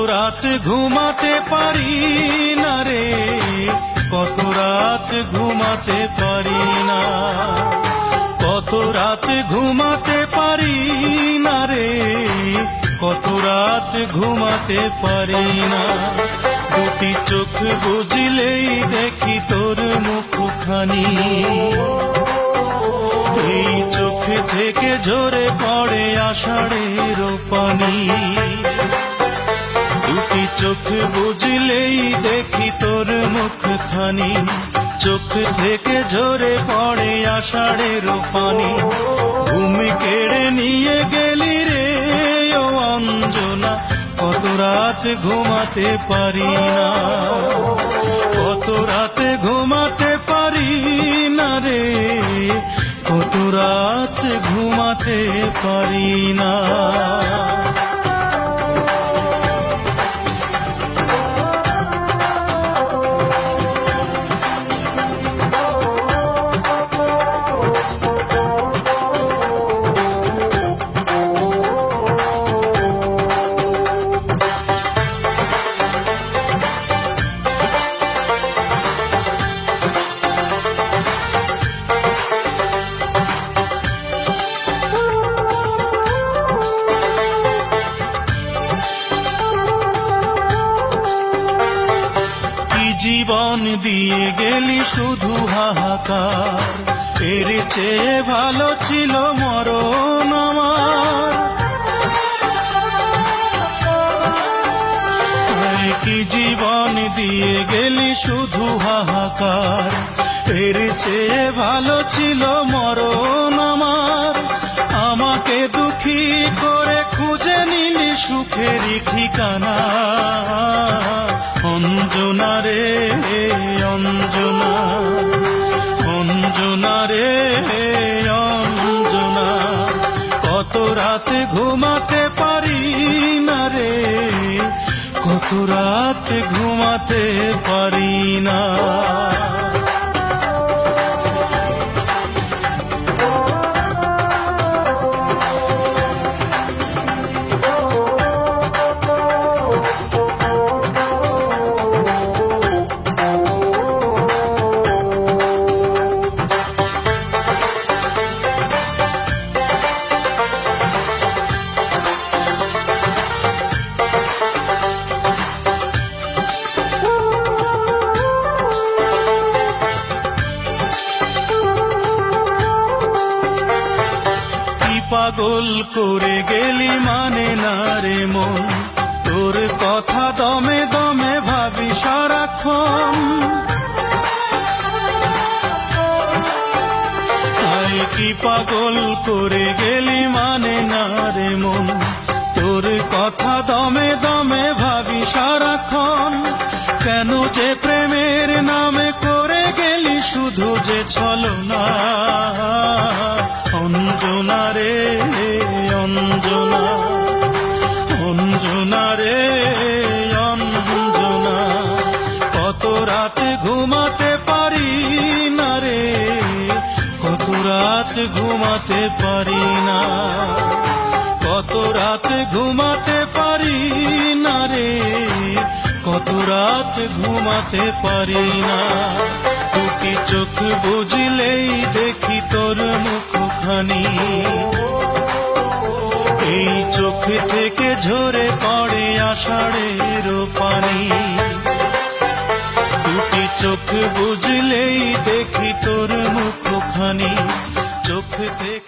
রাত ঘুমাতে পারি না রে, কত রাত ঘুমাতে পারি না, কত রাত ঘুমাতে পারি না রে, কত রাত ঘুমাতে পারি না। দুটি চোখ বুঝলেই দেখি তোর মুখখানি, এই চোখ থেকে ঝরে পড়ে আষাঢ়ের পানি। দুটি চোখ বুঝলেই দেখি তোর মুখখানি, চোখ থেকে ঝরে পড়ে আষাঢ়ের পানি। ঘুম কেড়ে নিয়ে গেলি রে ও অঞ্জনা, কত রাত ঘুমাতে পারি না, কত রাত ঘুমাতে পারি না রে, কত রাত ঘুমাতে পারি না। জীবন দিয়ে গেলি শুধু হাহাকার, এর চেয়ে ভালো ছিল মরণ আমার। কি জীবন দিয়ে গেলি শুধু হাহাকার, এর চেয়ে ভালো ছিল মরণ আমার। আমাকে দুঃখী করে খুঁজে নিলি সুখেরই ঠিকানা, অঞ্জনা রে অঞ্জনা, অঞ্জনা রে অঞ্জনা। কত রাত ঘুমাতে পারি না রে, কত রাত ঘুমাতে পারি না। পাগল করে গেলি মানে না রে মন, তোর কথা দমে দমে ভাবি সারাক্ষণ। কি পাগল করে গেলি মানে না রে মন, তোর কথা দমে দমে ভাবি সারাক্ষণ। কেন যে প্রেমের নামে করে গেলি শুধু যে ছলনা, অঞ্জনা রে অঞ্জনা, অঞ্জনা রে অঞ্জনা। কত রাত ঘুমাতে পারি না রে, কত রাত ঘুমাতে পারি না, কত রাত ঘুমাতে পারি না রে, কত রাত ঘুমাতে পারি না। দুটি চোখ বুঝলেই দেখি তোর মুখখানি, এই চোখ থেকে ঝরে পড়ে আষাঢ়ের পানি। দুটি চোখ বুঝলেই দেখি তোর মুখখানি, চোখ থেকে